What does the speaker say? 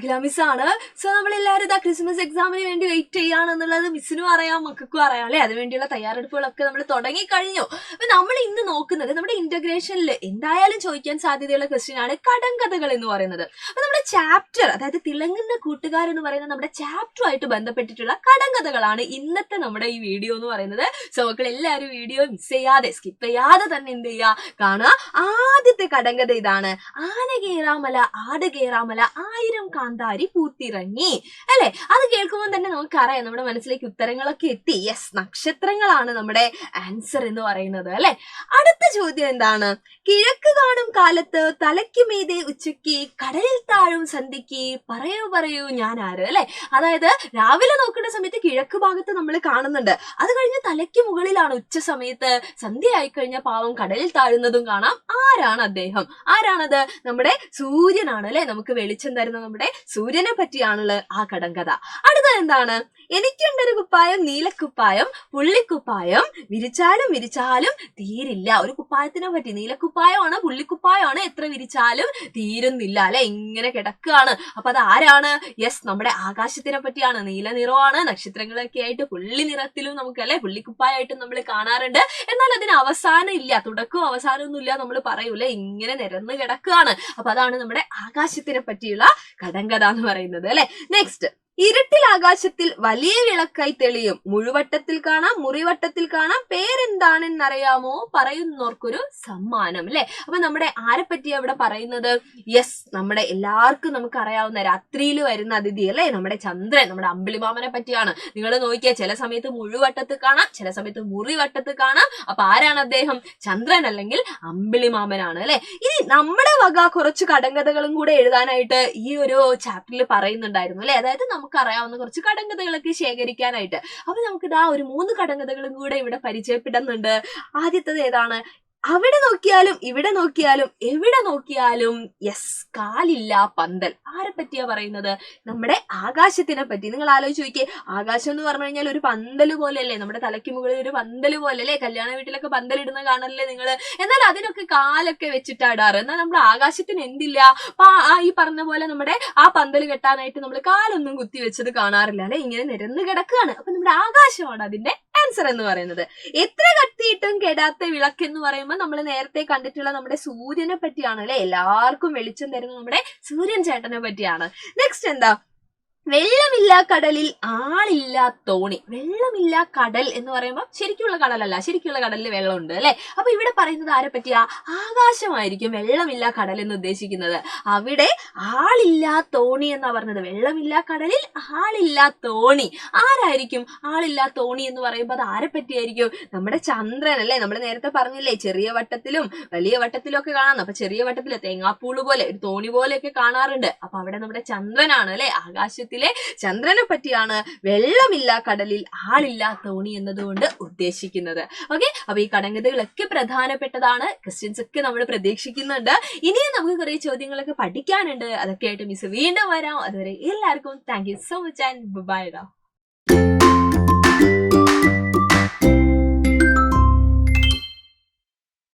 അഖില മിസ്സാണ്. So നമ്മളെല്ലാവരും ഇതാ Christmas എക്സാമിന് വേണ്ടി വെയിറ്റ് ചെയ്യാണെന്നുള്ളത് മിസ്സിനും അറിയാം, മക്കൾക്കും അറിയാം അല്ലെ. അതിനുവേണ്ടിയുള്ള തയ്യാറെടുപ്പുകളൊക്കെ നമ്മൾ തുടങ്ങിക്കഴിഞ്ഞു. അപ്പൊ നമ്മൾ ഇന്ന് നോക്കുന്നത് നമ്മുടെ ഇന്റഗ്രേഷനിൽ എന്തായാലും ചോദിക്കാൻ സാധ്യതയുള്ള ക്വസ്റ്റ്യൻ ആണ് കടങ്കഥകൾ എന്ന് പറയുന്നത്. അപ്പൊ നമ്മുടെ ചാപ്റ്റർ, അതായത് തിളങ്ങുന്ന കൂട്ടുകാർ എന്ന് പറയുന്ന നമ്മുടെ ചാപ്റ്ററുമായിട്ട് ബന്ധപ്പെട്ടിട്ടുള്ള കടങ്കഥകളാണ് ഇന്നത്തെ നമ്മുടെ ഈ വീഡിയോ എന്ന് പറയുന്നത്. സോ മക്കൾ എല്ലാവരും വീഡിയോ മിസ് ചെയ്യാതെ, സ്കിപ്പ് ചെയ്യാതെ തന്നെ എന്ത് ചെയ്യുക, കാണുക. ആദ്യത്തെ കടങ്കഥ ഇതാണ്: ആന കേറാമല ആട് കേറാമല 1000 കാന്താരി പൂത്തിറങ്ങി. അല്ലെ, അത് കേൾക്കുമ്പോൾ തന്നെ നമുക്കറിയാം നമ്മുടെ മനസ്സിലേക്ക് ഉത്തരങ്ങളൊക്കെ എത്തി. യെസ്, നക്ഷത്രങ്ങളാണ് നമ്മുടെ ആൻസർ എന്ന് പറയുന്നത് അല്ലെ. അടുത്ത ചോദ്യം എന്താണ്? കിഴക്ക് കാണും കാലത്ത് തലയ്ക്ക് മീതെ ഉച്ചയ്ക്ക് കടലിൽ താഴും സന്ധ്യയ്ക്ക് പറയൂ പറയൂ ഞാൻ ആര്. അല്ലെ, അതായത് രാവിലെ നോക്കുന്ന സമയത്ത് കിഴക്ക് ഭാഗത്ത് നമ്മൾ കാണുന്നുണ്ട്, അത് കഴിഞ്ഞ് തലയ്ക്ക് മുകളിലാണ് ഉച്ച സമയത്ത്, സന്ധ്യ ആയി കഴിഞ്ഞ പാവം കടലിൽ താഴുന്നതും കാണാം. ആരാണ് അദ്ദേഹം? ആരാണത്? നമ്മുടെ സൂര്യനാണ് അല്ലെ. നമുക്ക് വെളിച്ചം തരുന്ന നമ്മുടെ സൂര്യനെ പറ്റിയാണുള്ള ആ കടങ്കഥ. അടുത്തത് എന്താണ്? എനിക്കുണ്ടൊരു കുപ്പായം നീലക്കുപ്പായം പുള്ളിക്കുപ്പായം വിരിച്ചാലും വിരിച്ചാലും തീരില്ല. ഒരു കുപ്പായത്തിനെ പറ്റി, നീലക്കുപ്പായമാണ് പുള്ളിക്കുപ്പായമാണ്, എത്ര വിരിച്ചാലും തീരുന്നില്ല അല്ലെ, ഇങ്ങനെ കിടക്കുകയാണ്. അപ്പൊ അത് ആരാണ്? യെസ്, നമ്മുടെ ആകാശത്തിനെ പറ്റിയാണ്. നീല നിറമാണ്, നക്ഷത്രങ്ങളൊക്കെ ആയിട്ട് പുള്ളി നിറത്തിലും നമുക്ക് അല്ലെ പുള്ളിക്കുപ്പായായിട്ടും നമ്മൾ കാണാറുണ്ട്. എന്നാൽ അതിന് അവസാനം ഇല്ല, തുടക്കവും അവസാനമൊന്നും ഇല്ല നമ്മൾ പറയൂലെ, ഇങ്ങനെ നിരന്ന് കിടക്കുകയാണ്. അപ്പൊ അതാണ് നമ്മുടെ ആകാശത്തിനെ പറ്റിയുള്ള കടങ്കഥ എന്ന് പറയുന്നത് അല്ലെ. നെക്സ്റ്റ്, ഇരുട്ടിൽ ആകാശത്തിൽ വലിയ വിളക്കായി തെളിയും, മുഴുവട്ടത്തിൽ കാണാം മുറിവട്ടത്തിൽ കാണാം, പേരെന്താണെന്നറിയാമോ പറയുന്നവർക്കൊരു സമ്മാനം. അല്ലെ, അപ്പൊ നമ്മുടെ ആരെ പറ്റിയാ ഇവിടെ പറയുന്നത്? യെസ്, നമ്മുടെ എല്ലാവർക്കും നമുക്ക് അറിയാവുന്ന രാത്രിയിൽ വരുന്ന അതിഥി അല്ലെ, നമ്മുടെ ചന്ദ്രൻ, നമ്മുടെ അമ്പിളിമാമനെ പറ്റിയാണ്. നിങ്ങൾ നോക്കിയാൽ ചില സമയത്ത് മുഴുവട്ടത്തിൽ കാണാം, ചില സമയത്ത് മുറിവട്ടത്തിൽ കാണാം. അപ്പൊ ആരാണ് അദ്ദേഹം? ചന്ദ്രൻ അല്ലെങ്കിൽ അമ്പിളിമാമനാണ് അല്ലെ. ഇനി നമ്മുടെ വക കുറച്ച് കടങ്കഥകളും കൂടെ എഴുതാനായിട്ട് ഈ ഒരു ചാപ്റ്ററിൽ പറയുന്നുണ്ടായിരുന്നു അല്ലെ. അതായത് നമുക്ക് അറിയാവുന്ന കുറച്ച് കടങ്കഥകളൊക്കെ ശേഖരിക്കാനായിട്ട്. അപ്പൊ നമുക്ക് ഇതാ ഒരു 3 കടങ്കഥകളും കൂടെ ഇവിടെ പരിചയപ്പെടുന്നുണ്ട്. ആദ്യത്തത് ഏതാണ്? അവിടെ നോക്കിയാലും ഇവിടെ നോക്കിയാലും എവിടെ നോക്കിയാലും യെസ് കാലില്ല പന്തൽ. ആരെ പറ്റിയാ പറയുന്നത്? നമ്മുടെ ആകാശത്തിനെ പറ്റി. നിങ്ങൾ ആലോചിച്ച് നോക്കിയേ, ആകാശം എന്ന് പറഞ്ഞു കഴിഞ്ഞാൽ ഒരു പന്തല് പോലെയല്ലേ, നമ്മുടെ തലയ്ക്ക് മുകളിൽ ഒരു പന്തല് പോലെ അല്ലേ, കല്യാണ വീട്ടിലൊക്കെ പന്തലിടുന്ന കാണല്ലേ നിങ്ങൾ. എന്നാൽ അതിനൊക്കെ കാലൊക്കെ വെച്ചിട്ടാ ഇടാറ്. എന്നാൽ നമ്മുടെ ആകാശത്തിന് എന്തില്ല? അപ്പൊ ഈ പറഞ്ഞ പോലെ നമ്മുടെ ആ പന്തല് കെട്ടാനായിട്ട് നമ്മൾ കാലൊന്നും കുത്തി വെച്ചത് കാണാറില്ല അല്ലെ, ഇങ്ങനെ നിരന്ന് കിടക്കുകയാണ്. അപ്പൊ നമ്മുടെ ആകാശമാണ് അതിന്റെ ആൻസർ എന്ന് പറയുന്നത്. എത്ര കത്തിയിട്ടും കെടാത്ത വിളക്ക് എന്ന് പറയുമ്പോൾ നമ്മൾ നേരത്തെ കണ്ടിട്ടുള്ള നമ്മുടെ സൂര്യനെ പറ്റിയാണ് അല്ലെ. എല്ലാവർക്കും വെളിച്ചം തരുന്ന നമ്മുടെ സൂര്യൻ ചേട്ടനെ പറ്റിയാണ്. നെക്സ്റ്റ് എന്താ? വെള്ളമില്ല കടലിൽ ആളില്ല തോണി. വെള്ളമില്ല കടൽ എന്ന് പറയുമ്പോൾ ശരിക്കുള്ള കടലല്ല, ശരിക്കുള്ള കടലിൽ വെള്ളമുണ്ട് അല്ലെ. അപ്പൊ ഇവിടെ പറയുന്നത് ആരെ പറ്റിയാ? ആകാശമായിരിക്കും വെള്ളമില്ല കടൽ എന്ന് ഉദ്ദേശിക്കുന്നത്. അവിടെ ആളില്ല തോണി എന്നാ പറഞ്ഞത്. വെള്ളമില്ല കടലിൽ ആളില്ല തോണി. ആരായിരിക്കും ആളില്ല തോണി എന്ന് പറയുമ്പോൾ അത് ആരെ പറ്റിയായിരിക്കും? നമ്മുടെ ചന്ദ്രൻ അല്ലെ. നമ്മൾ നേരത്തെ പറഞ്ഞില്ലേ, ചെറിയ വട്ടത്തിലും വലിയ വട്ടത്തിലും ഒക്കെ കാണാം. അപ്പൊ ചെറിയ വട്ടത്തില് തേങ്ങാപ്പൂള് പോലെ ഒരു തോണി പോലെയൊക്കെ കാണാറുണ്ട്. അപ്പൊ അവിടെ നമ്മുടെ ചന്ദ്രനാണ് അല്ലെ. ആകാശത്തിൽ ചന്ദ്രനെ പറ്റിയാണ് വെള്ളമില്ല കടലിൽ ആളില്ല തോണി എന്നതുകൊണ്ട് ഉദ്ദേശിക്കുന്നത്. ഓക്കെ, അപ്പൊ ഈ കടങ്കഥകളൊക്കെ പ്രധാനപ്പെട്ടതാണ്. ക്വസ്റ്റ്യൻസ് ഒക്കെ നമ്മൾ പ്രതീക്ഷിക്കുന്നുണ്ട്. ഇനിയും നമുക്ക് കുറെ ചോദ്യങ്ങളൊക്കെ പഠിക്കാനുണ്ട്. അതൊക്കെ ആയിട്ട് മിസ് വീണ്ടും വരാം. അതുവരെ എല്ലാവർക്കും thank you so much and by.